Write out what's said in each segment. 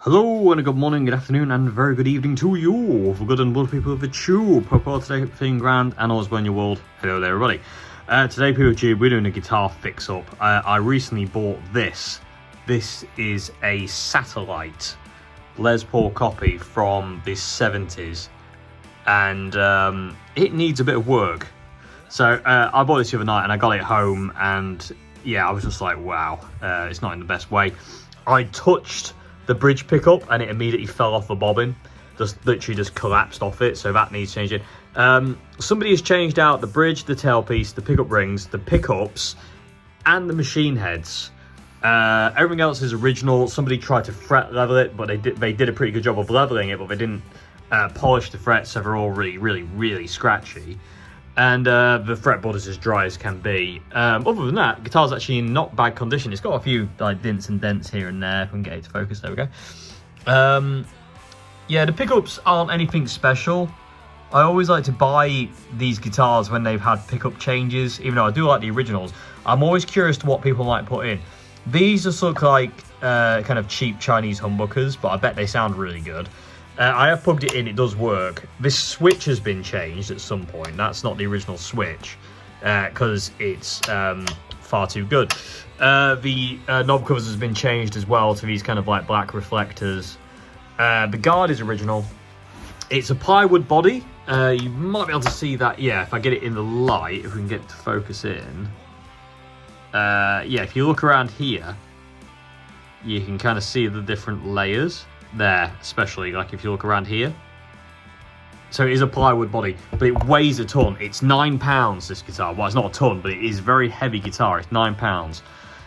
Hello and a good morning, good afternoon and very good evening to you, for good and good people of the tube. Hope today feeling grand and all's well in your world. Hello there everybody. Today people of the tube, we're doing a guitar fix up. I recently bought this. This is a satellite Les Paul copy from the 70s and it needs a bit of work. So I bought this the other night and I got it home and yeah, I was just like, wow, it's not in the best way. I touched the bridge pickup and it immediately fell off the bobbin, literally just collapsed off it, so that needs changing. Somebody has changed out the bridge, the tailpiece, the pickup rings, the pickups and the machine heads. Everything else is original. Somebody tried to fret level it, but they did a pretty good job of leveling it, but they didn't polish the frets, so they're all really scratchy. And the fretboard is as dry as can be. Other than that, the guitar's actually in not bad condition. It's got a few like dints and dents here and there. If we can get it to focus, there we go. Yeah, the pickups aren't anything special. I always like to buy these guitars when they've had pickup changes, even though I do like the originals. I'm always curious to what people might put in. These just look like kind of cheap Chinese humbuckers, but I bet they sound really good. I have plugged it in, it does work. This switch has been changed at some point. That's not the original switch, because it's far too good. The knob covers has been changed as well to these kind of like black reflectors. The guard is original. It's a plywood body. You might be able to see that, yeah, if I get it in the light, if we can get it to focus in. Yeah, if you look around here, you can kind of see the different layers. There, especially like if you look around here. So it is a plywood body, but it weighs a ton. It's 9 pounds, this guitar. Well, it's not a ton, but it is a very heavy guitar. It's 9 pounds.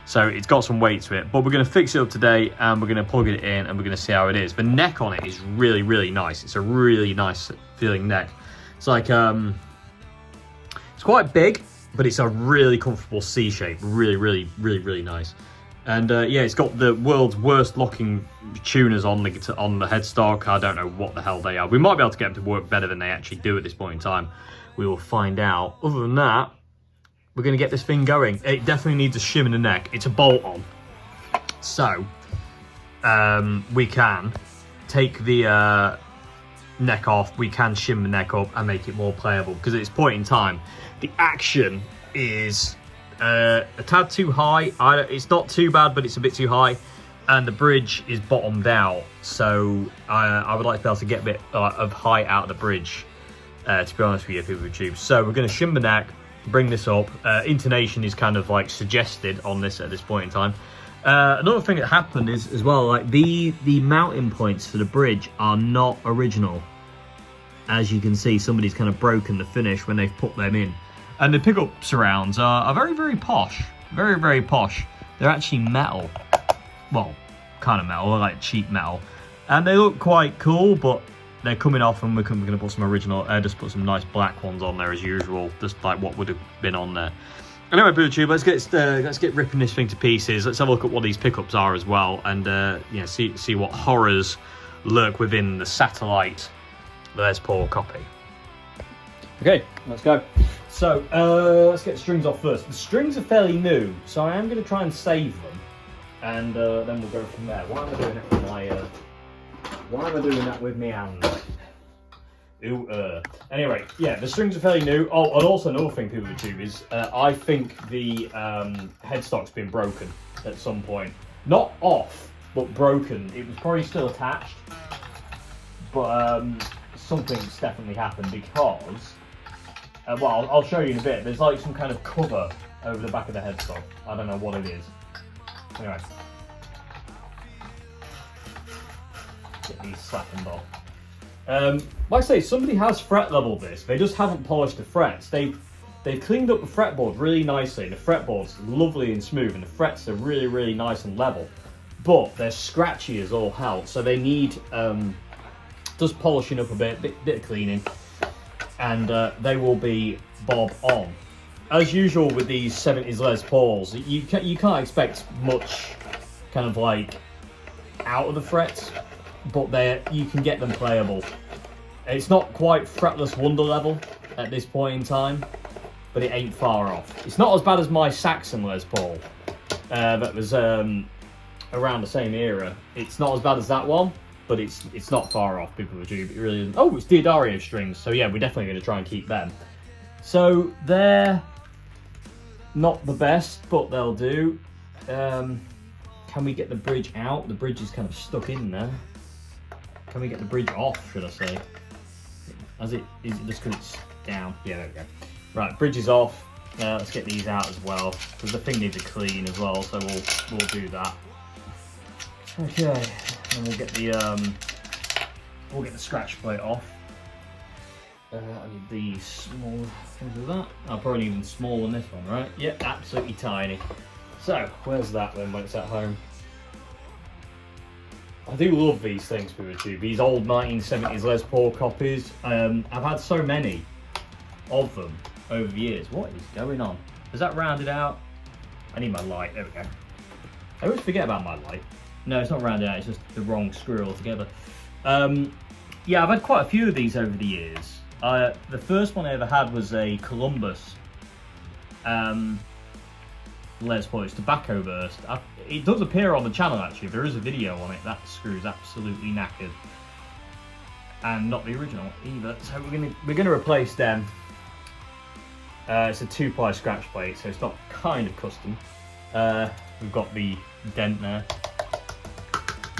So it's got some weight to it. But we're going to fix it up today and we're going to plug it in and we're going to see how it is. The neck on it is really nice. It's a really nice feeling neck. It's like, it's quite big, but it's a really comfortable C shape. Really nice. And yeah, it's got the world's worst locking tuners on the headstock. I don't know what the hell they are. We might be able to get them to work better than they actually do at this point in time. We will find out. Other than that, we're going to get this thing going. It definitely needs a shim in the neck. It's a bolt-on. So, we can take the neck off. We can shim the neck up and make it more playable. Because at this point in time, the action is a tad too high. It's not too bad, but it's a bit too high, and the bridge is bottomed out, so I would like to be able to get a bit of height out of the bridge, to be honest with you, people with tubes. So we're going to shim the neck, bring this up. Intonation is kind of like suggested on this at this point in time. Another thing that happened is as well, like the mounting points for the bridge are not original. As you can see, somebody's kind of broken the finish when they've put them in. And the pickup surrounds are very posh. Very posh. They're actually metal. Well, kind of metal, like cheap metal. And they look quite cool, but they're coming off and we're going to put some original, just put some nice black ones on there as usual, just like what would have been on there. Anyway, YouTube, let's get ripping this thing to pieces. Let's have a look at what these pickups are as well, and yeah, see what horrors lurk within the satellite Les Paul copy. Okay, let's go. So, let's get the strings off first. The strings are fairly new, so I am going to try and save them, and then we'll go from there. Why am I doing it with my, why am I doing that with my hand? Anyway, yeah, the strings are fairly new. Oh, and also another thing, people with tube, is I think the headstock's been broken at some point. Not off, but broken. It was probably still attached, but something's definitely happened because... well, I'll show you in a bit. There's like some kind of cover over the back of the headstock. I don't know what it is. Anyway. Get these slackened off. Like I say, somebody has fret leveled this. They just haven't polished the frets. They've cleaned up the fretboard really nicely. The fretboard's lovely and smooth and the frets are really nice and level. But they're scratchy as all hell. So they need just polishing up a bit of cleaning. And they will be bob on. As usual with these 70s Les Pauls, you can't expect much kind of like out of the frets, but you can get them playable. It's not quite fretless wonder level at this point in time, but it ain't far off. It's not as bad as my Saxon Les Paul that was around the same era. It's not as bad as that one, but it's not far off, people of YouTube. It really isn't. Oh, it's Diodario strings, so yeah, we're definitely going to try and keep them. So they're not the best, but they'll do. Can we get the bridge out? The bridge is kind of stuck in there. Can we get the bridge off, should I say? Is it just because it's down? Yeah, there we go. Right, bridge is off. Let's get these out as well, because the thing needs a clean as well, so we'll do that. Okay, and we'll get the scratch plate off. I need these small things of that. I'll probably need even smaller than this one, right? Yep, absolutely tiny. So, where's that then when it's at home? I do love these things, people of YouTube. These old 1970s Les Paul copies. I've had so many of them over the years. What is going on? Is that rounded out? I need my light. There we go. I always forget about my light. No, it's not rounded out. It's just the wrong screw altogether. Yeah, I've had quite a few of these over the years. The first one I ever had was a Columbus Les Paul. It's Tobacco Burst. It does appear on the channel actually. There is a video on it. That screw's absolutely knackered, and not the original either. So we're gonna replace them. It's a 2-ply scratch plate, so it's not kind of custom. We've got the dent there.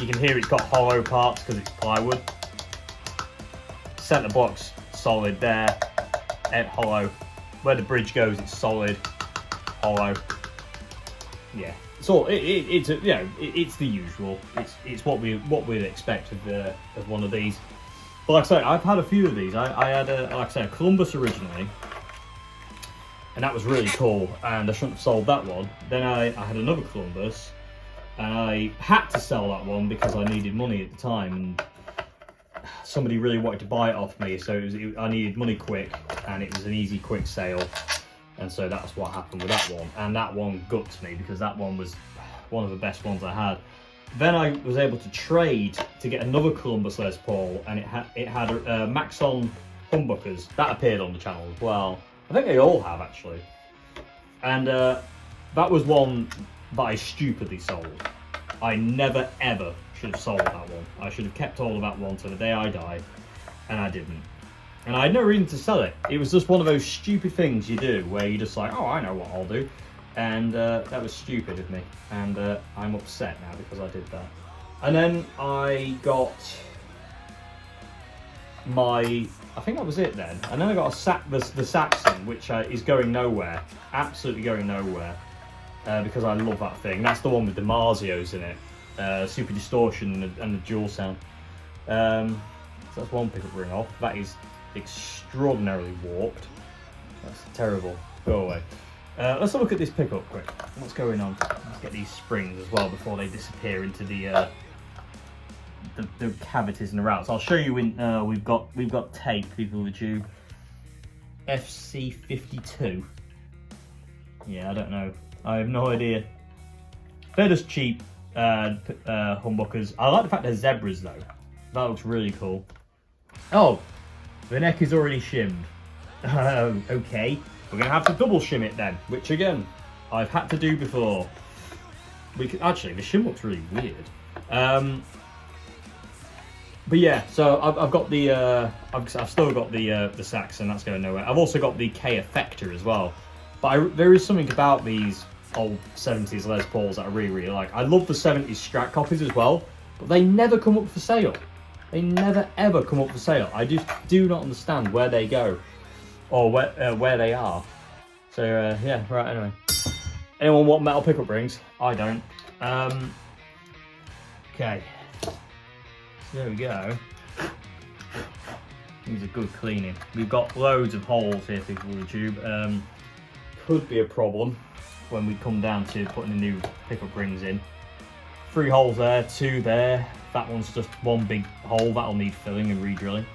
You can hear it's got hollow parts because it's plywood. Centre block's solid there, hollow. Where the bridge goes, it's solid, hollow. Yeah, so it's the usual. It's what we'd expect of one of these. But like I say, I've had a few of these. I had a Columbus originally, and that was really cool. And I shouldn't have sold that one. Then I had another Columbus, and I had to sell that one because I needed money at the time, and somebody really wanted to buy it off me. So I needed money quick, and it was an easy, quick sale. And so that's what happened with that one. And that one guts me because that one was one of the best ones I had. Then I was able to trade to get another Columbus Les Paul, and it had Maxon humbuckers. That appeared on the channel as well. I think they all have actually. And that was one that I stupidly sold. I never ever should have sold that one. I should have kept all of that one to the day I die, and I didn't. And I had no reason to sell it. It was just one of those stupid things you do where you're just like, oh, I know what I'll do. And that was stupid of me. And I'm upset now because I did that. And then I got I think that was it then. And then I got the Saxon, which is going nowhere. Absolutely going nowhere. Because I love that thing. That's the one with the Marzios in it. Super distortion and the dual sound. So that's one pickup ring off. That is extraordinarily warped. That's terrible. Go away. Let's have a look at this pickup quick. What's going on? Let's get these springs as well before they disappear into the cavities and the routes. I'll show you in. We've got tape, people with you. FC52. Yeah, I don't know. I have no idea. They're just cheap humbuckers. I like the fact they're zebras though. That looks really cool. Oh, the neck is already shimmed. Okay, we're gonna have to double shim it then, which again, I've had to do before. Actually, the shim looks really weird. But yeah, so I've got the I've still got the Saxon. That's going nowhere. I've also got the K Effector as well. But there is something about these old 70s Les Pauls that I really like. I love the 70s Strat copies as well, but they never come up for sale. They never ever come up for sale. I just do not understand where they go or where they are. So yeah, right. Anyway, anyone want metal pickup rings? I don't. Okay, so there we go. Needs a good cleaning. We've got loads of holes here, people with the tube. Could be a problem when we come down to putting the new pickup rings in. 3 holes there, 2 there. That one's just one big hole. That'll need filling and re-drilling.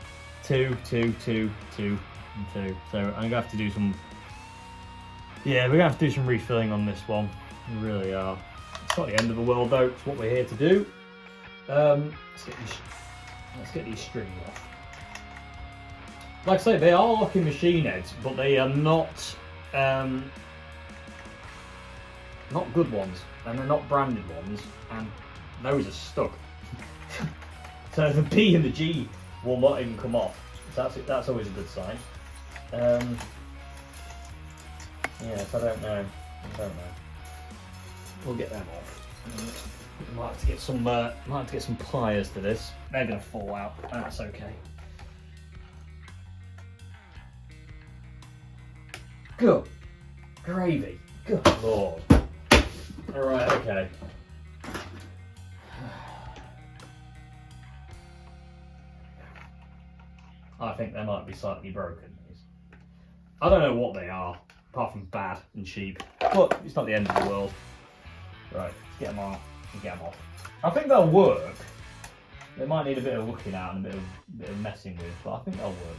2, 2, 2, 2, and 2. So I'm gonna have to do some. Yeah, we're gonna have to do some refilling on this one. We really are. It's not the end of the world though. It's what we're here to do. Let's get these strings off. Like I say, they are locking machine heads, but they are not good ones, and they're not branded ones. And Those are stuck. So the B and the G will not even come off. So that's always a good sign. Yes, I don't know. We'll get them off. Might have to get some pliers to this. They're gonna fall out. That's okay. Good gravy. Good lord. All right. Okay. I think they might be slightly broken. I don't know what they are, apart from bad and cheap. But it's not the end of the world. Right, let's get them off and get them off. I think they'll work. They might need a bit of looking at and a bit of messing with, but I think they'll work.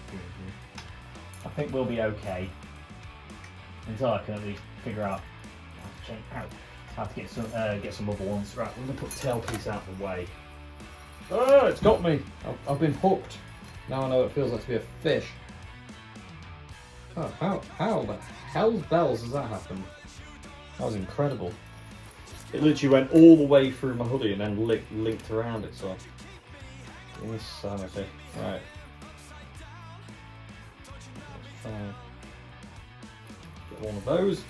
I think we'll be okay until I can at least figure out how to get some other ones. Right, we're gonna put the tailpiece out of the way. Oh, it's got me. I've been hooked. Now I know what it feels like to be a fish. Oh, how the hell's bells has that happened? That was incredible. It literally went all the way through my hoodie and then linked around it, so. Insanity. Right. Let's try and get one of those.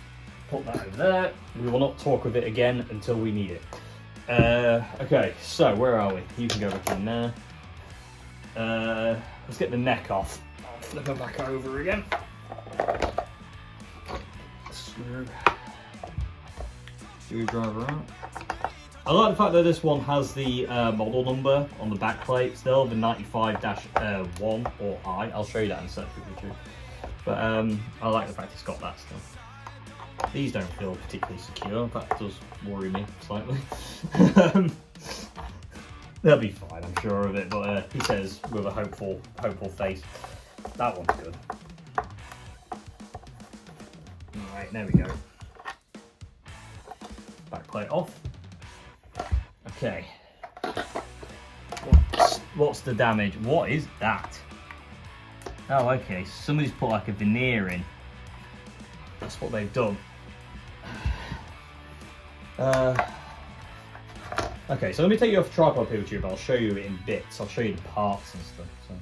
Put that over there. We will not talk with it again until we need it. Okay, so where are we? You can go back in there. Let's get the neck off. I'll flip her back over again. Screwdriver out. I like the fact that this one has the model number on the back plate still, the 95-1 or I. I'll show you that in a second. But I like the fact it's got that still. These don't feel particularly secure. In fact, it does worry me slightly. They'll be fine, I'm sure of it. But he says with a hopeful face. That one's good. Alright, there we go. Back plate off. Okay. What's the damage? What is that? Oh, okay. Somebody's put like a veneer in. That's what they've done. Okay, so let me take you off the tripod, PeopleTube. I'll show you it in bits. I'll show you the parts and stuff. So.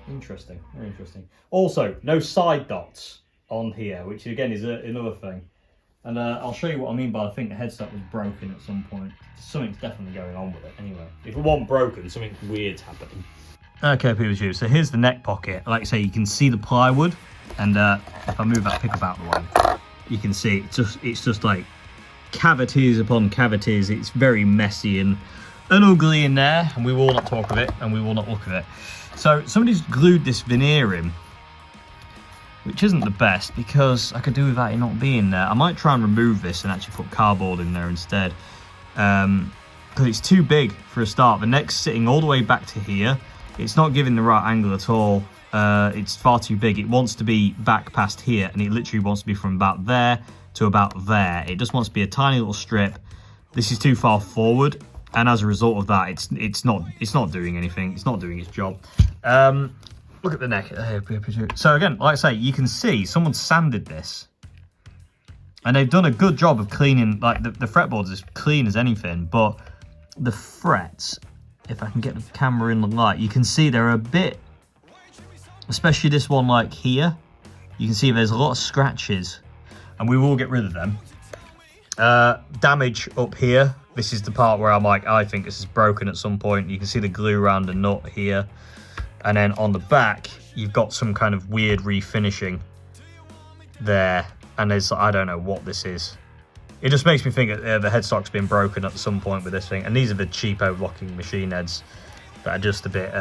Interesting, very interesting. Also, no side dots on here, which again is another thing. And I'll show you what I mean by I think the headstock was broken at some point. Something's definitely going on with it anyway. If it wasn't broken, something weird's happening. Okay, PeopleTube, so here's the neck pocket. Like I say, you can see the plywood, and if I move that pickup out of the way, you can see it's just like cavities upon cavities. It's very messy and ugly in there, and we will not talk of it, and we will not look at it. So somebody's glued this veneer in, which isn't the best because I could do without it not being there. I might try and remove this and actually put cardboard in there instead, because it's too big for a start. The neck's sitting all the way back to here. It's not giving the right angle at all. It's far too big. It wants to be back past here, and it literally wants to be from about there to about there. It just wants to be a tiny little strip. This is too far forward, and as a result of that, it's not doing anything. It's not doing its job. Look at the neck. So again, like I say, you can see someone sanded this, and they've done a good job of cleaning. Like the fretboard's as clean as anything, but the frets, if I can get the camera in the light, you can see they're a bit, especially this one like here, you can see there's a lot of scratches, and we will get rid of them. Damage up here. This is the part where I'm like, I think this is broken at some point. You can see the glue around the nut here. And then on the back, you've got some kind of weird refinishing there. And there's, I don't know what this is. It just makes me think that the headstock's been broken at some point with this thing. And these are the cheapo locking machine heads that are just a bit,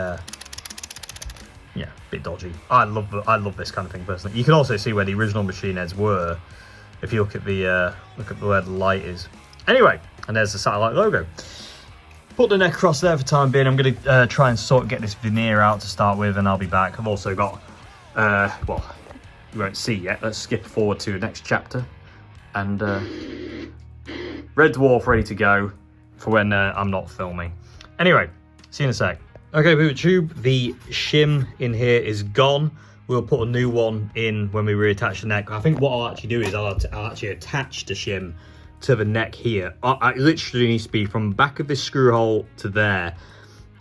yeah, a bit dodgy. I love this kind of thing personally. You can also see where the original machine heads were if you look at where the light is. Anyway, and there's the satellite logo. Put the neck across there for the time being. I'm going to try and get this veneer out to start with, and I'll be back. I've also got, well, you won't see yet. Let's skip forward to the next chapter. And Red Dwarf ready to go for when I'm not filming. Anyway, see you in a sec. Okay, PeopleTube, the shim in here is gone. We'll put a new one in when we reattach the neck. I think what I'll actually do is I'll actually attach the shim to the neck here. It literally needs to be from the back of this screw hole to there.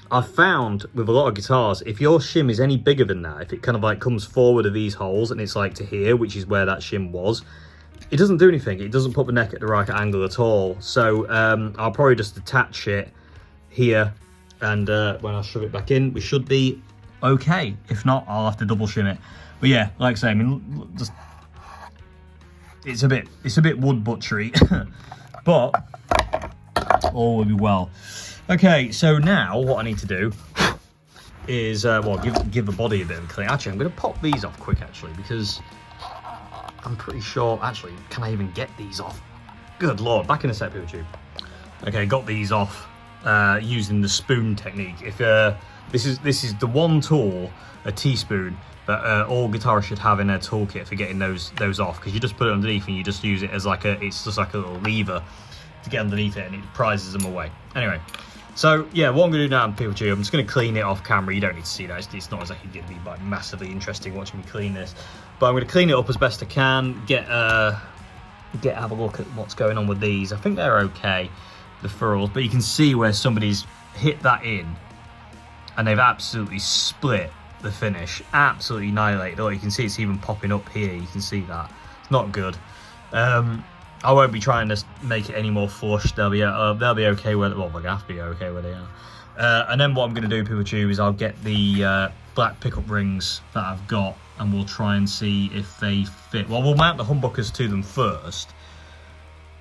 I've found with a lot of guitars, if your shim is any bigger than that, if it kind of like comes forward of these holes and it's like to here, which is where that shim was, it doesn't do anything. It doesn't put the neck at the right angle at all. So I'll probably just attach it here, and when I shove it back in, we should be okay. If not, I'll have to double shim it. But yeah, like I say, I mean, just it's a bit wood butchery, but all will be well. Okay, so now what I need to do is well, give the body a bit of a clean. Actually, I'm going to pop these off quick, actually, because I'm pretty sure. Actually, can I even get these off? Good lord! Back in a sec, YouTube. Okay, got these off using the spoon technique. If this is the one tool, a teaspoon, that all guitarists should have in their toolkit for getting those off, because you just put it underneath and you just use it as like it's just like a little lever to get underneath it, and it prizes them away. Anyway, so yeah, what I'm going to do now, people, I'm just going to clean it off camera. You don't need to see that. It's not exactly going to be like massively interesting watching me clean this, but I'm going to clean it up as best I can. Have a look at what's going on with these. I think they're okay, the furrows, but you can see where somebody's hit that in, and they've absolutely split the finish, absolutely annihilated. Oh, you can see it's even popping up here. You can see that. It's not good. I won't be trying to make it any more flush. They'll be okay with it. Well, they'll have to be okay where they are. And then what I'm going to do, people tube, is I'll get the black pickup rings that I've got, and we'll try and see if they fit. Well, we'll mount the humbuckers to them first,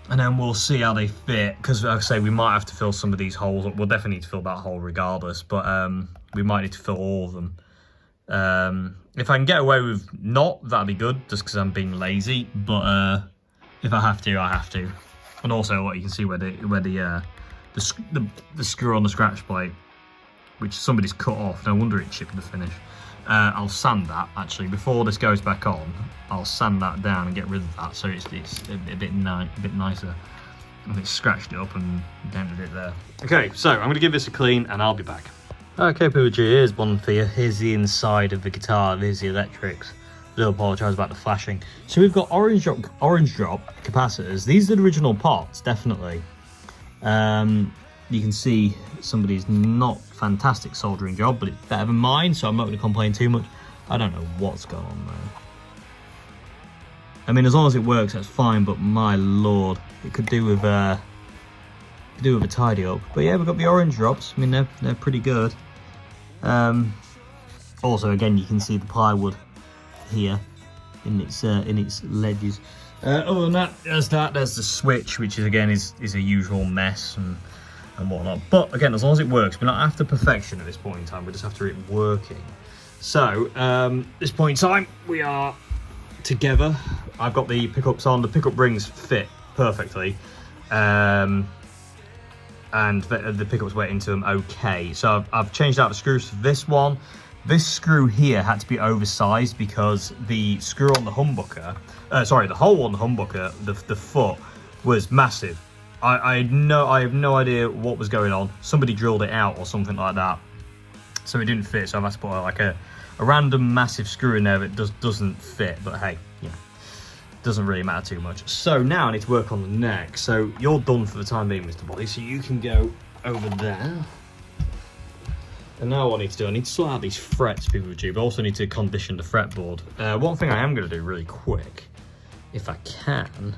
and then we'll see how they fit. Because, like I say, we might have to fill some of these holes. We'll definitely need to fill that hole regardless, but we might need to fill all of them. If I can get away with not, that'd be good, just because I'm being lazy. But if I have to, I have to. And also, what you can see where the screw on the scratch plate, which somebody's cut off. No wonder it chipped the finish. I'll sand that actually before this goes back on. I'll sand that down and get rid of that, so it's a bit nicer. And it's scratched it up and dented it there. Okay, so I'm going to give this a clean, and I'll be back. Okay, people, here's one for you. Here's the inside of the guitar. There's the electrics. I do apologise about the flashing. So we've got orange drop capacitors. These are the original parts, definitely. You can see somebody's not fantastic soldering job, but it's better than mine, so I'm not going to complain too much. I don't know what's going on there. I mean, as long as it works, that's fine, but my lord, it could do with a tidy up. But yeah, we've got the orange drops. I mean, they're pretty good. Also, again, you can see the plywood here in its ledges. Other than that, there's the switch, which is again is a usual mess and whatnot. But again, as long as it works, we're not after perfection at this point in time. We just after it working. So this point in time, we are together. I've got the pickups on. The pickup rings fit perfectly, and the pickups went into them okay. So I've changed out the screws for this one. This screw here had to be oversized because the screw on the humbucker, the hole on the humbucker, the foot was massive. I have no idea what was going on. Somebody drilled it out or something like that, so it didn't fit. So I've had to put like a random massive screw in there that doesn't fit. But hey, yeah, doesn't really matter too much. So now I need to work on the neck. So you're done for the time being, Mr. Body. So you can go over there. And now what I need to do, I need to sort out these frets, people with you, but I also need to condition the fretboard. One thing I am going to do really quick, if I can,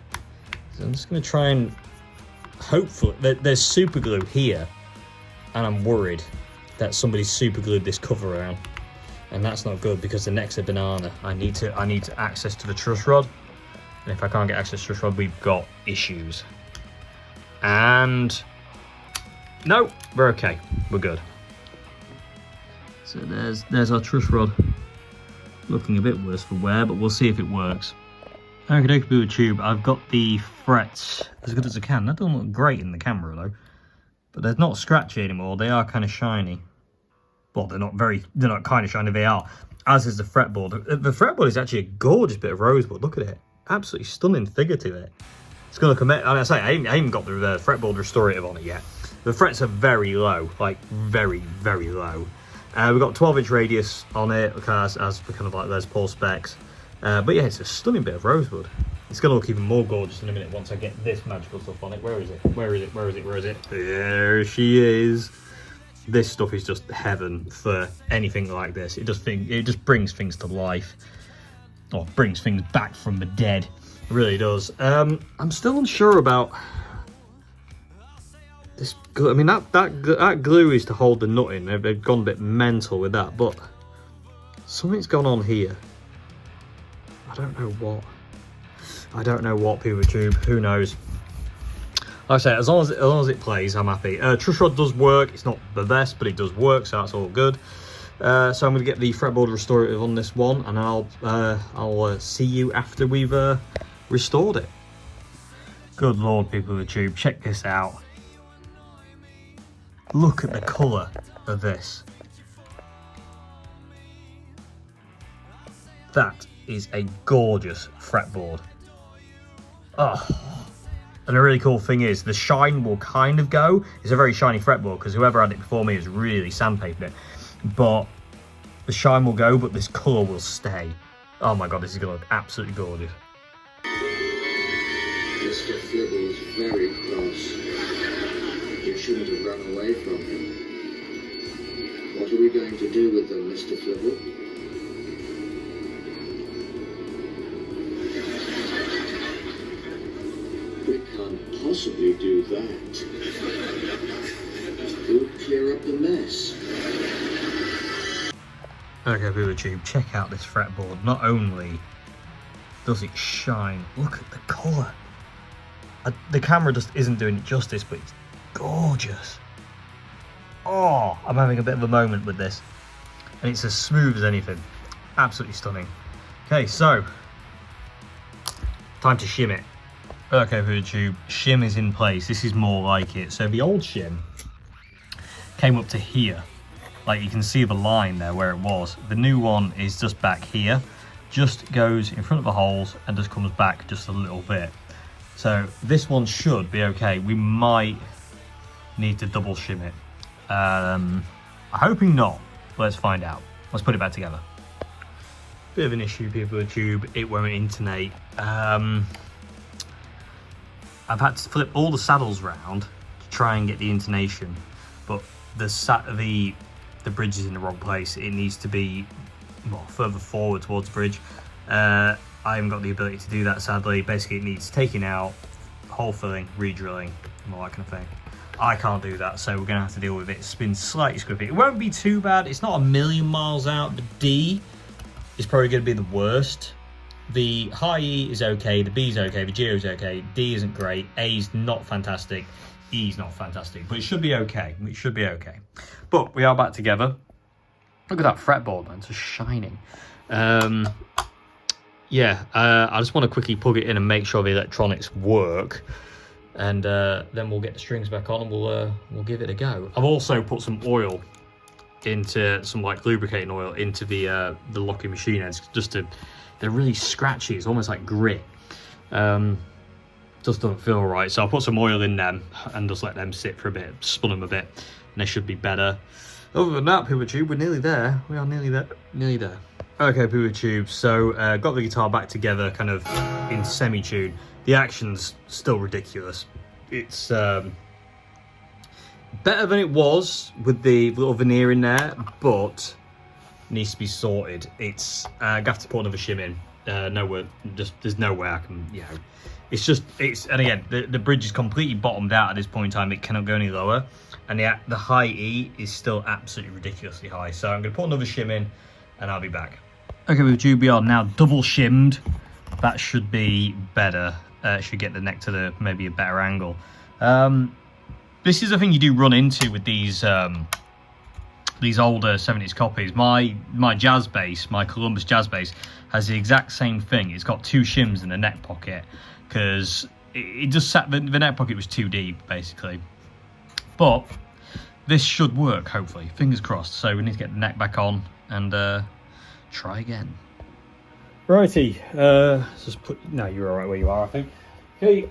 is I'm just going to try and, hopefully, there's super glue here, and I'm worried that somebody's super glued this cover around, and that's not good because the neck's a banana. I need access to the truss rod, and if I can't get access to the truss rod, we've got issues. And, no, we're okay, we're good. So there's our truss rod, looking a bit worse for wear, but we'll see if it works. Okay, with tube, I've got the frets as good as I can. That doesn't look great in the camera though, but they're not scratchy anymore. They are kind of shiny. Well, they're not kind of shiny. They are. As is the fretboard. The fretboard is actually a gorgeous bit of rosewood. Look at it, absolutely stunning figure to it. It's gonna look amazing. I say I haven't got the fretboard restorative on it yet. The frets are very low, like very, very low. We've got 12-inch radius on it, as for kind of like Les Paul specs. But yeah, it's a stunning bit of rosewood. It's going to look even more gorgeous in a minute once I get this magical stuff on it. Where is it? Where is it? Where is it? Where is it? There she is. This stuff is just heaven for anything like this. It just brings things to life, or brings things back from the dead. It really does. I'm still unsure about this glue. I mean, that glue is to hold the nut in. They've gone a bit mental with that, but something's gone on here. I don't know what. I don't know what, PeterTube. Who knows? Like I say, as long as it plays, I'm happy. Truss rod does work. It's not the best, but it does work, so that's all good. So I'm going to get the fretboard restorative on this one, and I'll see you after we've restored it. Good Lord, PeterTube, check this out. Look at the colour of this. That is a gorgeous fretboard. Oh, and the really cool thing is the shine will kind of go. It's a very shiny fretboard because whoever had it before me has really sandpapered it. But the shine will go, but this colour will stay. Oh my god, this is going to look absolutely gorgeous. Mr. Flibble's very cross. You shouldn't have run away from him. What are we going to do with them, Mr. Flibble? We can't possibly do that. We'll clear up the mess. Okay, PeterTube, check out this fretboard. Not only does it shine, look at the colour. The camera just isn't doing it justice, but it's gorgeous. Oh, I'm having a bit of a moment with this. And it's as smooth as anything. Absolutely stunning. Okay, so time to shim it. Okay, PeterTube, shim is in place. This is more like it. So the old shim came up to here. Like you can see the line there where it was. The new one is just back here. Just goes in front of the holes and just comes back just a little bit. So this one should be okay. We might need to double shim it. I'm hoping not. Let's find out. Let's put it back together. Bit of an issue, PeterTube. It won't intonate. I've had to flip all the saddles round to try and get the intonation, but the bridge is in the wrong place. It needs to be further forward towards the bridge. I haven't got the ability to do that, sadly. Basically, it needs taking out, hole filling, re-drilling, and all that kind of thing. I can't do that, so we're going to have to deal with it. It's been slightly squiffy. It won't be too bad. It's not a million miles out. The D is probably going to be the worst. The high E is okay. The B is okay. The G is okay. D isn't great. A is not fantastic. E is not fantastic. But it should be okay. It should be okay. But we are back together. Look at that fretboard, man. It's just shining. I just want to quickly plug it in and make sure the electronics work. And then we'll get the strings back on and we'll give it a go. I've also put some oil into some lubricating oil into the locking machine heads, just to, they're really scratchy. It's almost like grit. Just doesn't feel right. So I'll put some oil in them and just let them sit for a bit, spun them a bit, and they should be better. Other than that, PeterTube, we're nearly there. We are nearly there. Okay, PeterTube, so got the guitar back together kind of in semi-tune. The action's still ridiculous. It's better than it was with the little veneer in there, but needs to be sorted. It's I have to put another shim in. There's no way I can, and again, the bridge is completely bottomed out at this point in time. It cannot go any lower, and the high E is still absolutely ridiculously high. So I'm going to put another shim in, and I'll be back. Okay, PeterTube, we are now double shimmed. That should be better. Should get the neck to maybe a better angle. This is the thing you do run into with these older 70s copies. My jazz bass, my Columbus jazz bass, has the exact same thing. It's got two shims in the neck pocket because it just sat. The neck pocket was too deep, basically. But this should work, hopefully. Fingers crossed. So we need to get the neck back on and try again. Righty, just put. No, you're all right where you are, I think. Okay,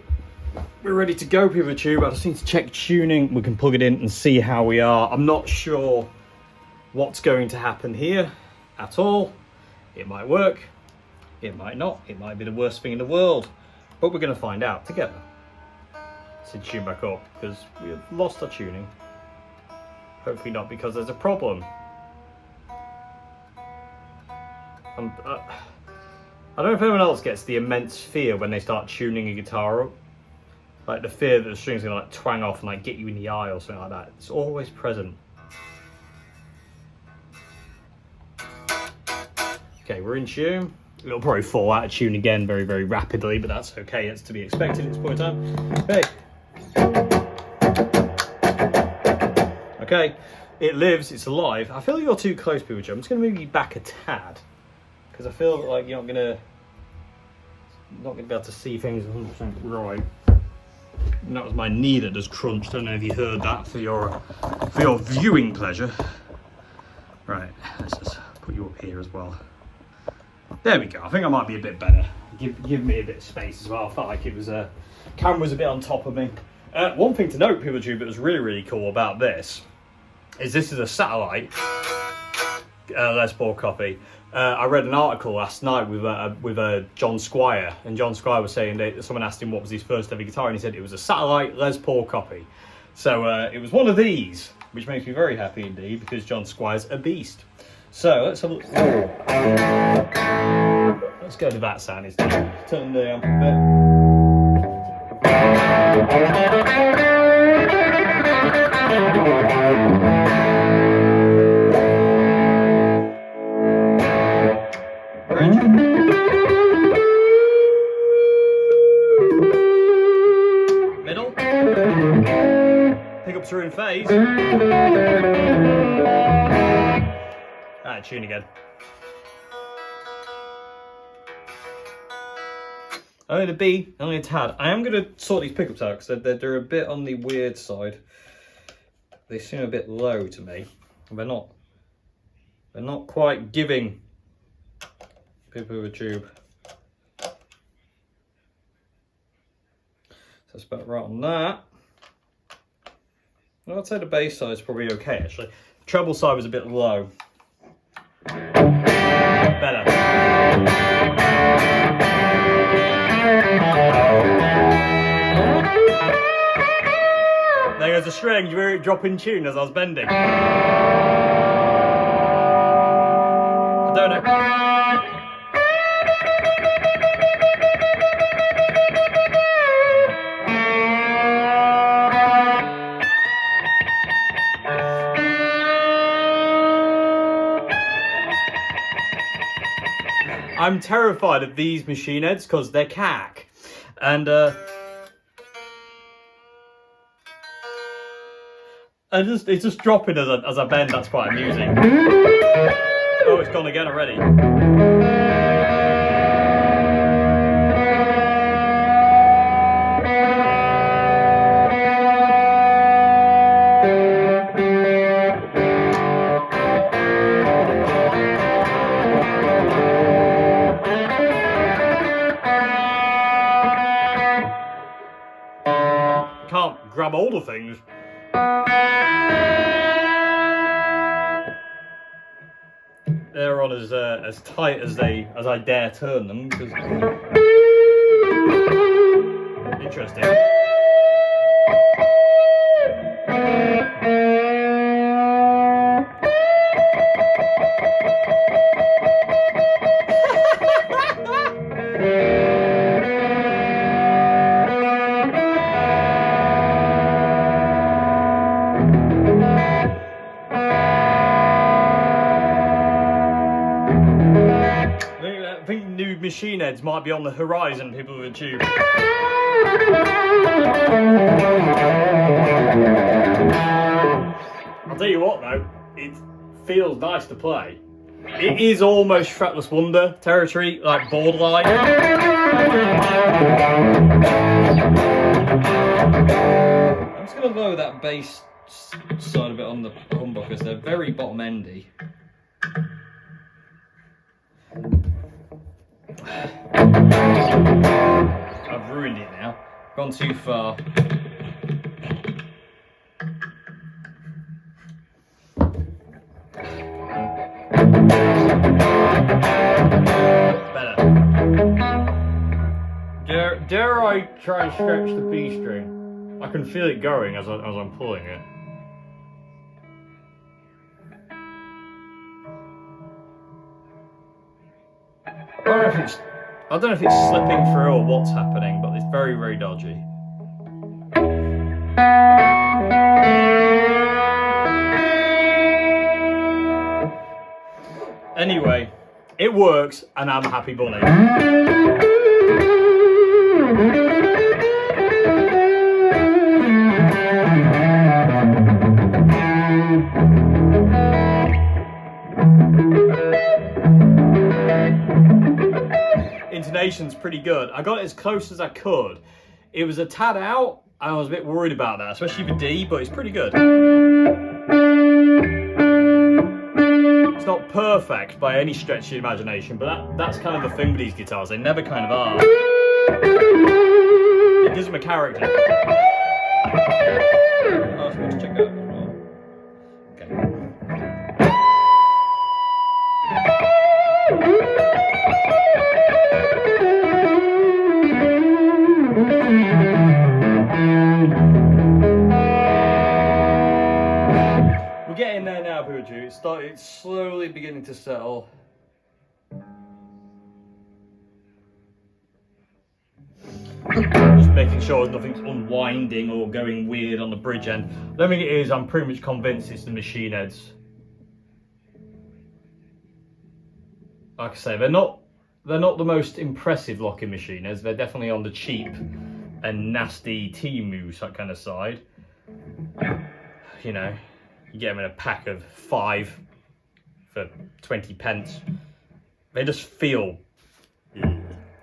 we're ready to go, PeterTube. I just need to check tuning. We can plug it in and see how we are. I'm not sure what's going to happen here at all. It might work, it might not. It might be the worst thing in the world. But we're going to find out together. So tune back up, because we have lost our tuning. Hopefully not because there's a problem. I don't know if anyone else gets the immense fear when they start tuning a guitar up. Like the fear that the strings are going to like twang off and like get you in the eye or something like that. It's always present. Okay, we're in tune. It'll probably fall out of tune again very, very rapidly, but that's okay. It's to be expected at this point in time. Okay. Okay, it lives, it's alive. I feel you're too close, people. I'm just going to move you back a tad. Because I feel like you're not going to be able to see things 100% right. And that was my knee that just crunched. I don't know if you heard that for your viewing pleasure. Right, let's just put you up here as well. There we go. I think I might be a bit better. Give me a bit of space as well. I felt like it was camera was a bit on top of me. One thing to note, people, that was really, really cool about this is a satellite Les Paul copy. I read an article last night with John Squire, and John Squire was saying that someone asked him what was his first ever guitar, and he said it was a satellite Les Paul copy. So it was one of these, which makes me very happy indeed, because John Squire's a beast. So let's have a look. Let's go to that sound instead. Turn the amp middle. Pickups are in phase. Tune again. Only the B, only a tad. I am going to sort these pickups out because they're a bit on the weird side. They seem a bit low to me. They're not quite giving people with a tube. So that's about right on that. Well, I'd say the bass side is probably okay actually. The treble side was a bit low. Better. There goes a string, you hear it drop in tune as I was bending. I don't know. I'm terrified of these machine heads because they're cack, and it's just dropping as I bend. That's quite amusing. Oh, it's gone again already. Can't grab hold of things. They're on as tight as I dare turn them. Because interesting. I think new machine heads might be on the horizon, people with a tube. I'll tell you what though, it feels nice to play. It is almost Fretless Wonder territory, like borderline. I'm just going to lower that bass side a bit on the humbuckers, they're very bottom endy. I've ruined it now. Gone too far. Better. Dare I try and stretch the B string? I can feel it going as I'm pulling it. I don't know if it's slipping through or what's happening, but it's very, very dodgy. Anyway, it works, and I'm a happy bunny. Intonation's pretty good. I got it as close as I could. It was a tad out, and I was a bit worried about that, especially for D, but it's pretty good. It's not perfect by any stretch of the imagination, but that's kind of the thing with these guitars. They never kind of are. It gives them a character. Oh, I want to check that out as well. Okay. We're getting there now, Pooju. It's slowly beginning to settle. Just making sure nothing's unwinding or going weird on the bridge end. I don't think it is. I'm pretty much convinced it's the machine heads. Like I say, they're not the most impressive locking machine heads. They're definitely on the cheap and nasty T-moose, that kind of side. You know, you get them in a pack of 5 for 20 pence. They just feel,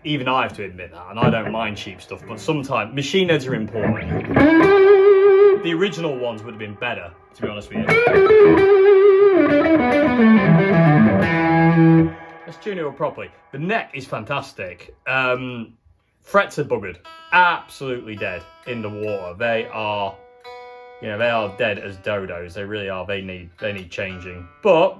even I have to admit that, and I don't mind cheap stuff, but sometimes machine heads are important. The original ones would have been better, to be honest with you. Let's tune it up properly. The neck is fantastic. Frets are buggered, absolutely dead in the water. They are, you know, they are dead as dodos. They really are. They need changing. But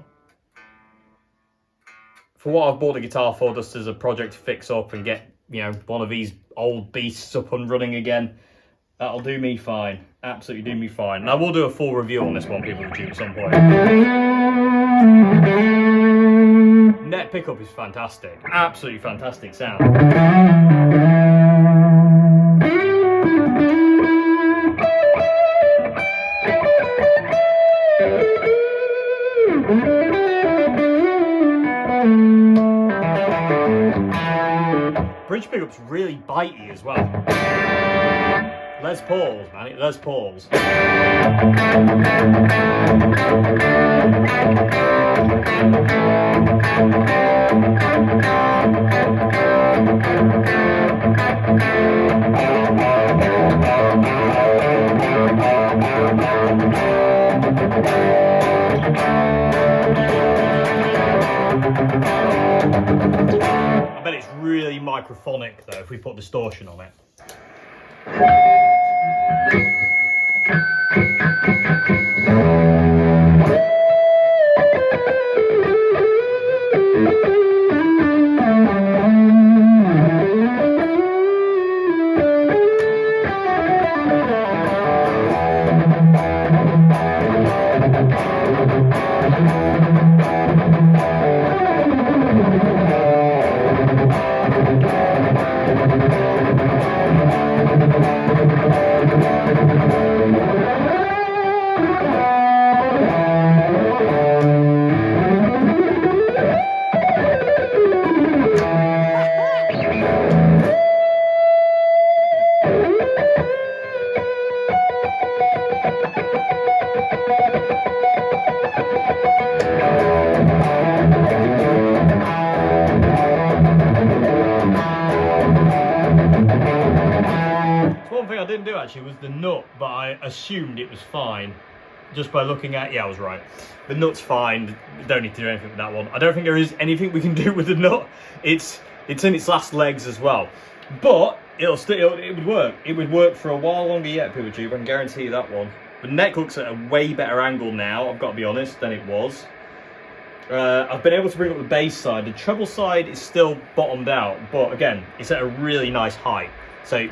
for what I've bought the guitar for, just as a project to fix up and get, you know, one of these old beasts up and running again, that'll do me fine. Absolutely do me fine. And I will do a full review on this one, people, at some point. Net pickup is fantastic. Absolutely fantastic sound. Bridge pickup's really bitey as well. Les Pauls, man. Les Pauls. I bet it's really microphonic though if we put distortion on it. Actually was the nut, but I assumed it was fine just by looking at, yeah, I was right. The nut's fine. Don't need to do anything with that one. I don't think there is anything we can do with the nut. It's in its last legs as well, but it would work. It would work for a while longer yet, people. I can guarantee you that one. The neck looks at a way better angle now, I've got to be honest, than it was. I've been able to bring up the bass side. The treble side is still bottomed out, but again, it's at a really nice height. So.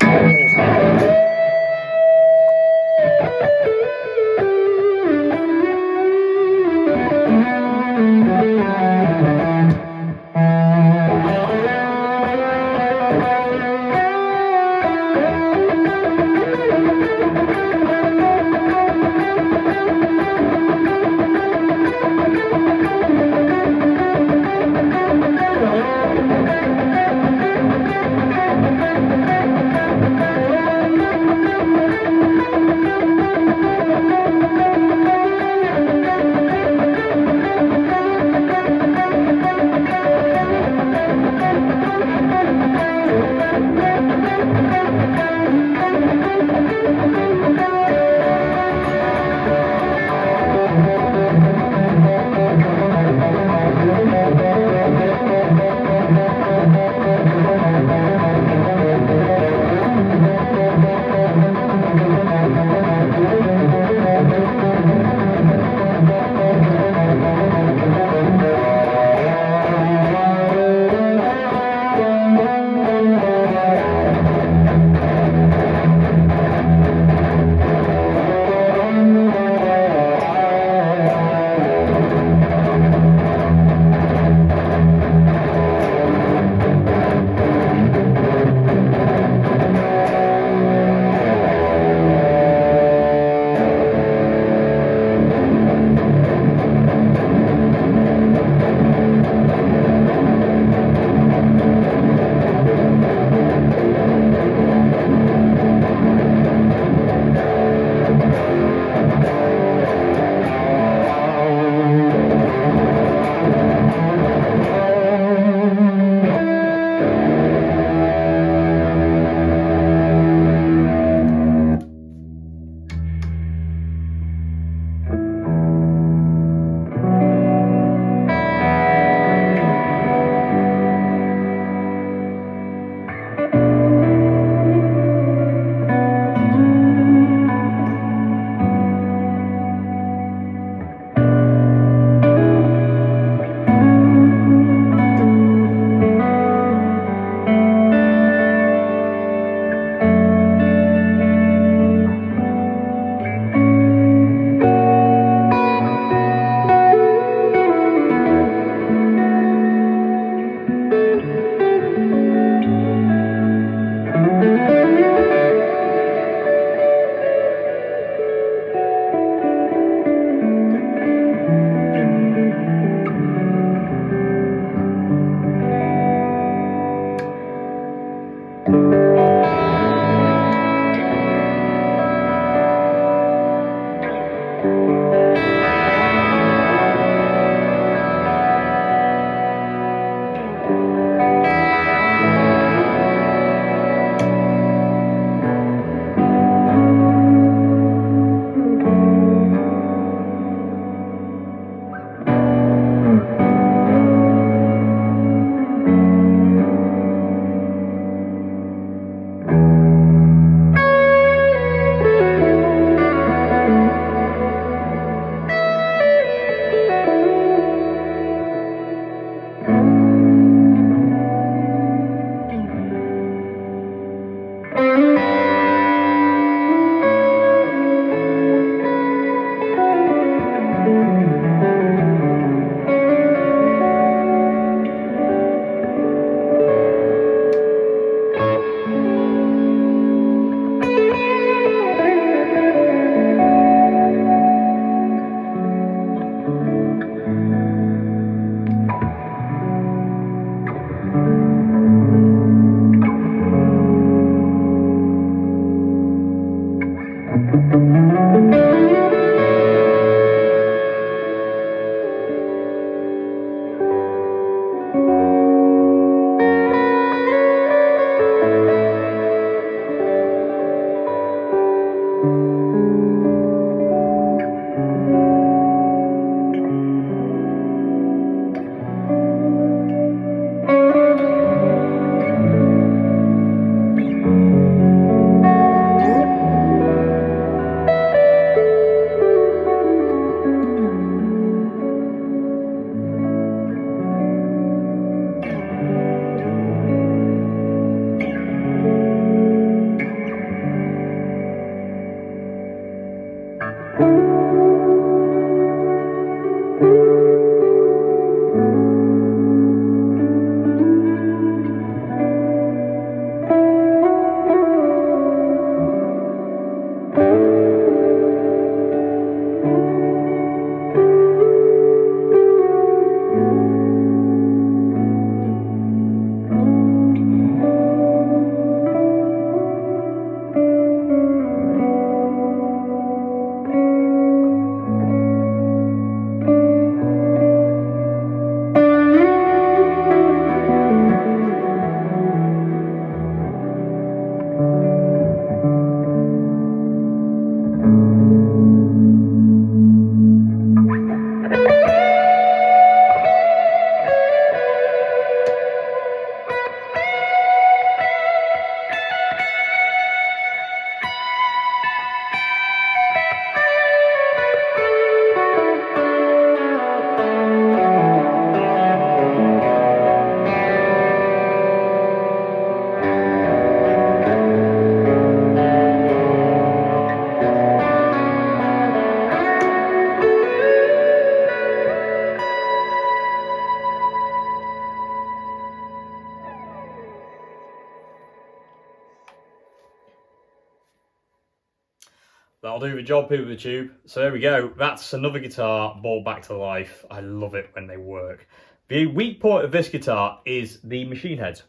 That'll do the job, people of the tube. So there we go. That's another guitar brought back to life. I love it when they work. The weak point of this guitar is the machine heads.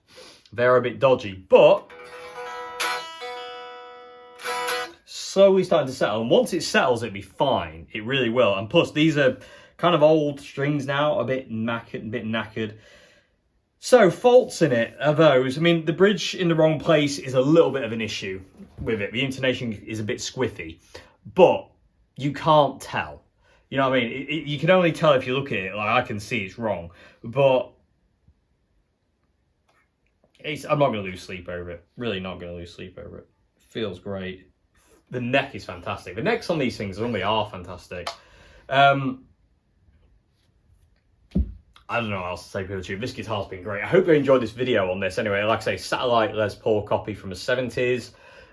They're a bit dodgy, but slowly starting to settle. And once it settles, it'll be fine. It really will. And plus, these are kind of old strings now, a bit knackered. So faults in it are those. I mean, the bridge in the wrong place is a little bit of an issue with it. The intonation is a bit squiffy, but you can't tell. You know what I mean? You can only tell if you look at it. Like, I can see it's wrong, but I'm not going to lose sleep over it. Really not going to lose sleep over it. Feels great. The neck is fantastic. The necks on these things only are fantastic. I don't know what else to say for you. This guitar's been great. I hope you enjoyed this video on this. Anyway, like I say, satellite Les Paul copy from the 70s.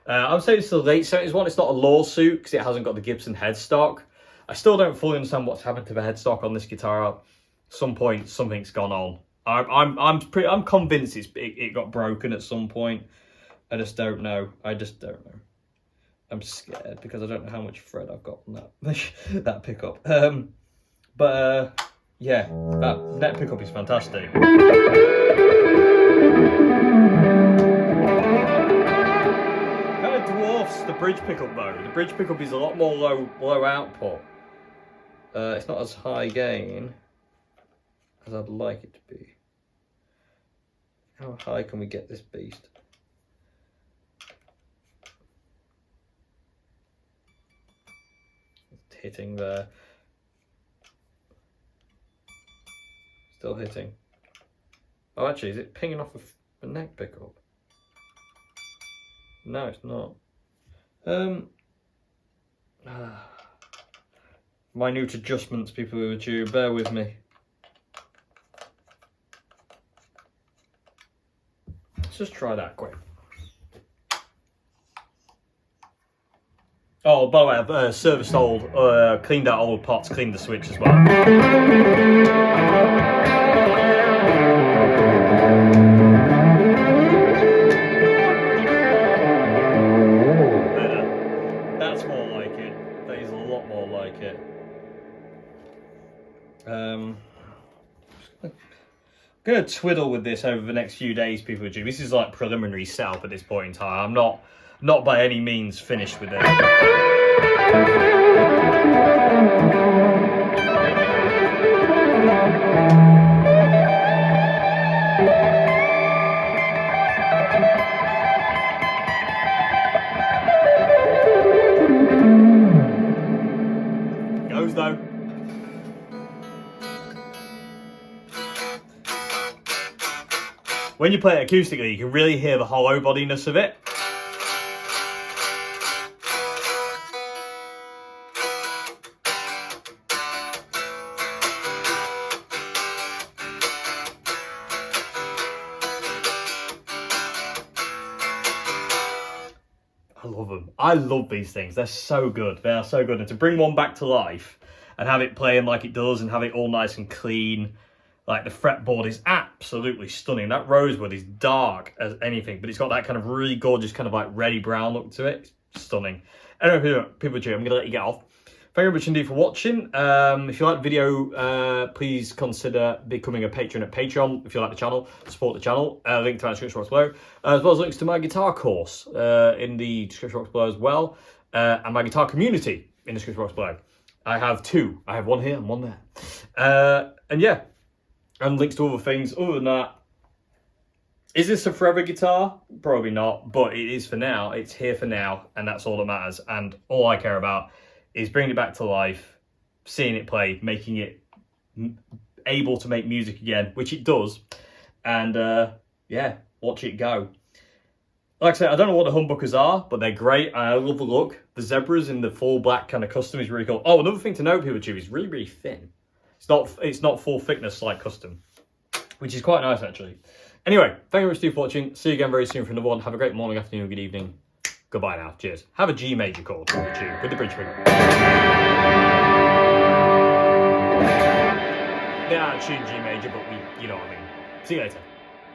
I would say it's the late 70s one. It's not a lawsuit because it hasn't got the Gibson headstock. I still don't fully understand what's happened to the headstock on this guitar. At some point, something's gone on. I'm convinced it got broken at some point. I just don't know. I just don't know. I'm scared because I don't know how much fret I've got on that that pickup. Yeah, that neck pickup is fantastic. Kind of dwarfs the bridge pickup though. The bridge pickup is a lot more low output. It's not as high gain as I'd like it to be. How high can we get this beast? It's hitting there. Still hitting. Oh, actually, is it pinging off a neck pickup? No, it's not. Minute adjustments, people who are due. Bear with me. Let's just try that quick. Oh, by the way, I've serviced old, cleaned out old pots, cleaned the switch as well. That's more like it. That is a lot more like it. I'm going to twiddle with this over the next few days, people. This is like preliminary setup at this point in time. I'm not by any means finished with it. Goes though. When you play it acoustically, you can really hear the hollow bodiness of it. I love them. I love these things. They're so good. They are so good. And to bring one back to life and have it playing like it does and have it all nice and clean, Like, the fretboard is absolutely stunning. That rosewood is dark as anything, but it's got that kind of really gorgeous kind of like reddy brown look to it. It's stunning. Anyway, people, I'm going to let you get off. Thank you very much indeed for watching. If you like the video, please consider becoming a patron at Patreon. If you like the channel, support the channel. Link to my description box below, as well as links to my guitar course in the description box below as well, and my guitar community in the description box below. I have two. I have one here and one there. And yeah, and links to other things. Other than that, is this a forever guitar? Probably not, but it is for now. It's here for now, and that's all that matters. And all I care about is bringing it back to life, seeing it play, making it able to make music again, which it does, and yeah, watch it go. Like I said, I don't know what the humbuckers are, but they're great. I love the look. The zebras in the full black kind of custom is really cool. Oh, another thing to note, people, too, is really, really thin. It's not full thickness like custom, which is quite nice, actually. Anyway, thank you very much for watching. See you again very soon for another one. Have a great morning, afternoon, good evening. Goodbye now. Cheers. Have a G major chord with the bridge finger. They are tuned G major, but you know what I mean. See you later.